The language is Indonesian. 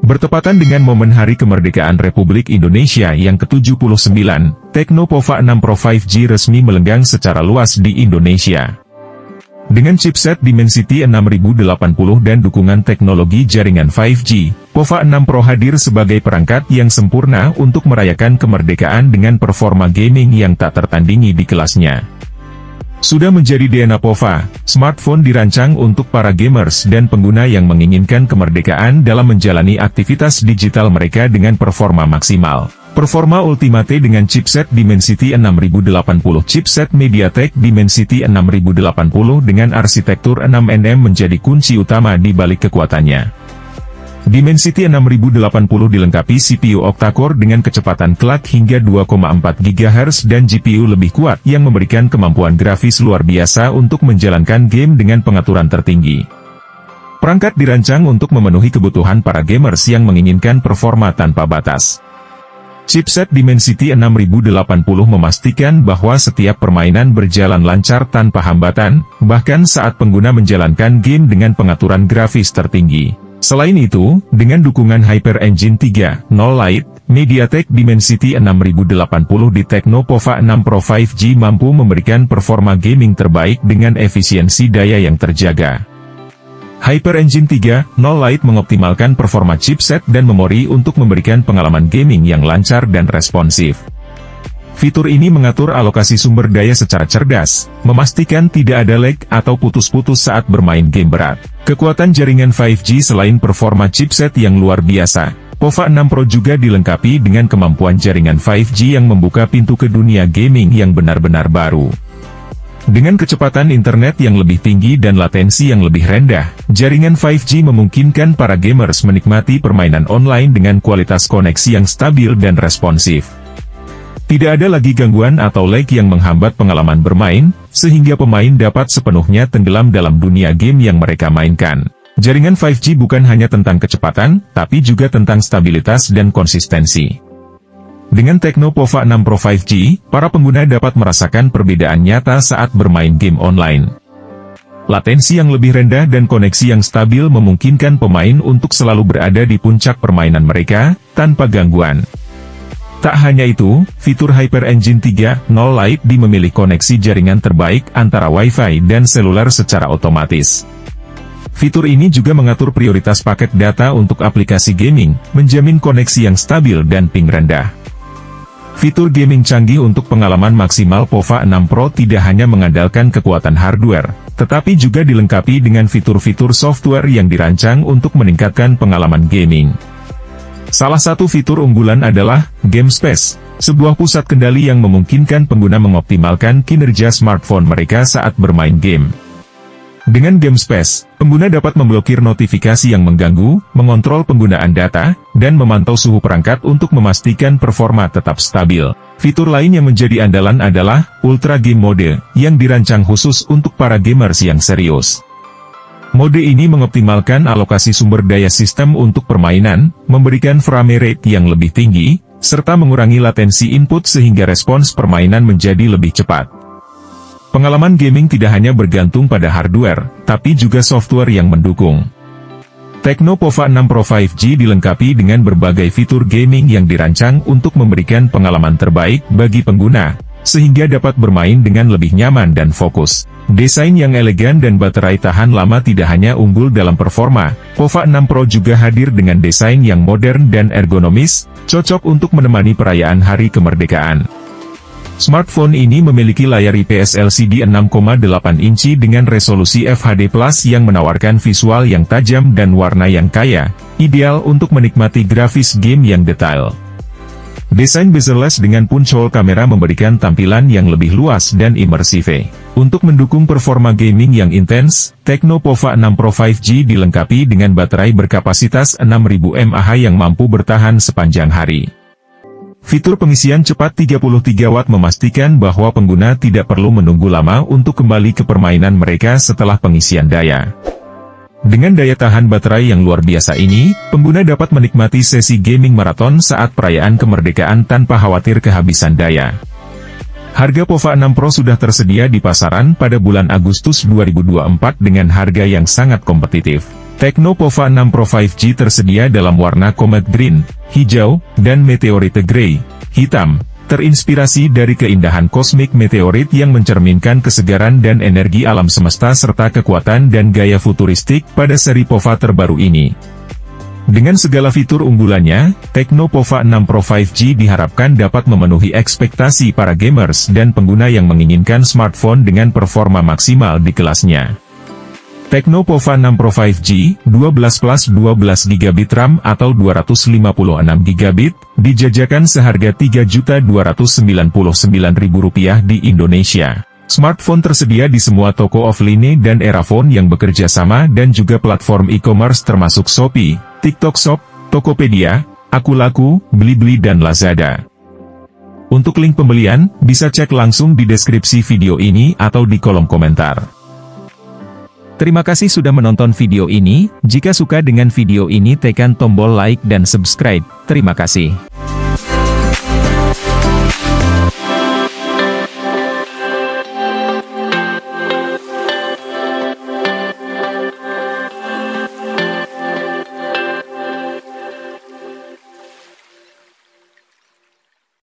Bertepatan dengan momen Hari Kemerdekaan Republik Indonesia yang ke-79, Tecno Pova 6 Pro 5G resmi melenggang secara luas di Indonesia. Dengan chipset Dimensity 6080 dan dukungan teknologi jaringan 5G, Pova 6 Pro hadir sebagai perangkat yang sempurna untuk merayakan kemerdekaan dengan performa gaming yang tak tertandingi di kelasnya. Sudah menjadi DNA Pova, smartphone dirancang untuk para gamers dan pengguna yang menginginkan kemerdekaan dalam menjalani aktivitas digital mereka dengan performa maksimal. Performa ultimate dengan chipset Dimensity 6080. Chipset MediaTek Dimensity 6080 dengan arsitektur 6nm menjadi kunci utama di balik kekuatannya. Dimensity 6080 dilengkapi CPU octa-core dengan kecepatan clock hingga 2,4 GHz dan GPU lebih kuat yang memberikan kemampuan grafis luar biasa untuk menjalankan game dengan pengaturan tertinggi. Perangkat dirancang untuk memenuhi kebutuhan para gamers yang menginginkan performa tanpa batas. Chipset Dimensity 6080 memastikan bahwa setiap permainan berjalan lancar tanpa hambatan, bahkan saat pengguna menjalankan game dengan pengaturan grafis tertinggi. Selain itu, dengan dukungan Hyper Engine 3.0 Lite, MediaTek Dimensity 6080 di Tecno Pova 6 Pro 5G mampu memberikan performa gaming terbaik dengan efisiensi daya yang terjaga. Hyper Engine 3.0 Lite mengoptimalkan performa chipset dan memori untuk memberikan pengalaman gaming yang lancar dan responsif. Fitur ini mengatur alokasi sumber daya secara cerdas, memastikan tidak ada lag atau putus-putus saat bermain game berat. Kekuatan jaringan 5G selain performa chipset yang luar biasa, Pova 6 Pro juga dilengkapi dengan kemampuan jaringan 5G yang membuka pintu ke dunia gaming yang benar-benar baru. Dengan kecepatan internet yang lebih tinggi dan latensi yang lebih rendah, jaringan 5G memungkinkan para gamers menikmati permainan online dengan kualitas koneksi yang stabil dan responsif. Tidak ada lagi gangguan atau lag yang menghambat pengalaman bermain, sehingga pemain dapat sepenuhnya tenggelam dalam dunia game yang mereka mainkan. Jaringan 5G bukan hanya tentang kecepatan, tapi juga tentang stabilitas dan konsistensi. Dengan Tecno Pova 6 Pro 5G, para pengguna dapat merasakan perbedaan nyata saat bermain game online. Latensi yang lebih rendah dan koneksi yang stabil memungkinkan pemain untuk selalu berada di puncak permainan mereka, tanpa gangguan. Tak hanya itu, fitur Hyper Engine 3.0 Lite memiliki koneksi jaringan terbaik antara Wi-Fi dan seluler secara otomatis. Fitur ini juga mengatur prioritas paket data untuk aplikasi gaming, menjamin koneksi yang stabil dan ping rendah. Fitur gaming canggih untuk pengalaman maksimal Pova 6 Pro tidak hanya mengandalkan kekuatan hardware, tetapi juga dilengkapi dengan fitur-fitur software yang dirancang untuk meningkatkan pengalaman gaming. Salah satu fitur unggulan adalah Game Space, sebuah pusat kendali yang memungkinkan pengguna mengoptimalkan kinerja smartphone mereka saat bermain game. Dengan Game Space, pengguna dapat memblokir notifikasi yang mengganggu, mengontrol penggunaan data, dan memantau suhu perangkat untuk memastikan performa tetap stabil. Fitur lain yang menjadi andalan adalah Ultra Game Mode, yang dirancang khusus untuk para gamers yang serius. Mode ini mengoptimalkan alokasi sumber daya sistem untuk permainan, memberikan frame rate yang lebih tinggi, serta mengurangi latensi input sehingga respons permainan menjadi lebih cepat. Pengalaman gaming tidak hanya bergantung pada hardware, tapi juga software yang mendukung. Tecno Pova 6 Pro 5G dilengkapi dengan berbagai fitur gaming yang dirancang untuk memberikan pengalaman terbaik bagi pengguna, sehingga dapat bermain dengan lebih nyaman dan fokus. Desain yang elegan dan baterai tahan lama tidak hanya unggul dalam performa, Pova 6 Pro juga hadir dengan desain yang modern dan ergonomis, cocok untuk menemani perayaan Hari Kemerdekaan. Smartphone ini memiliki layar IPS LCD 6,8 inci dengan resolusi FHD+ yang menawarkan visual yang tajam dan warna yang kaya, ideal untuk menikmati grafis game yang detail. Desain bezel-less dengan punch hole kamera memberikan tampilan yang lebih luas dan imersif. Untuk mendukung performa gaming yang intens, Tecno Pova 6 Pro 5G dilengkapi dengan baterai berkapasitas 6000 mAh yang mampu bertahan sepanjang hari. Fitur pengisian cepat 33 Watt memastikan bahwa pengguna tidak perlu menunggu lama untuk kembali ke permainan mereka setelah pengisian daya. Dengan daya tahan baterai yang luar biasa ini, pengguna dapat menikmati sesi gaming maraton saat perayaan kemerdekaan tanpa khawatir kehabisan daya. Harga Pova 6 Pro sudah tersedia di pasaran pada bulan Agustus 2024 dengan harga yang sangat kompetitif. Tecno Pova 6 Pro 5G tersedia dalam warna Comet Green, hijau, dan Meteorite Grey, hitam, terinspirasi dari keindahan kosmik meteorit yang mencerminkan kesegaran dan energi alam semesta serta kekuatan dan gaya futuristik pada seri Pova terbaru ini. Dengan segala fitur unggulannya, Tecno Pova 6 Pro 5G diharapkan dapat memenuhi ekspektasi para gamers dan pengguna yang menginginkan smartphone dengan performa maksimal di kelasnya. Tecno Pova 6 Pro 5G, 12 plus 12 GB RAM atau 256 GB, dijajakan seharga Rp3.299.000 di Indonesia. Smartphone tersedia di semua toko offline dan Erafone yang bekerja sama dan juga platform e-commerce termasuk Shopee, TikTok Shop, Tokopedia, Akulaku, Blibli dan Lazada. Untuk link pembelian, bisa cek langsung di deskripsi video ini atau di kolom komentar. Terima kasih sudah menonton video ini. Jika suka dengan video ini tekan tombol like dan subscribe. Terima kasih.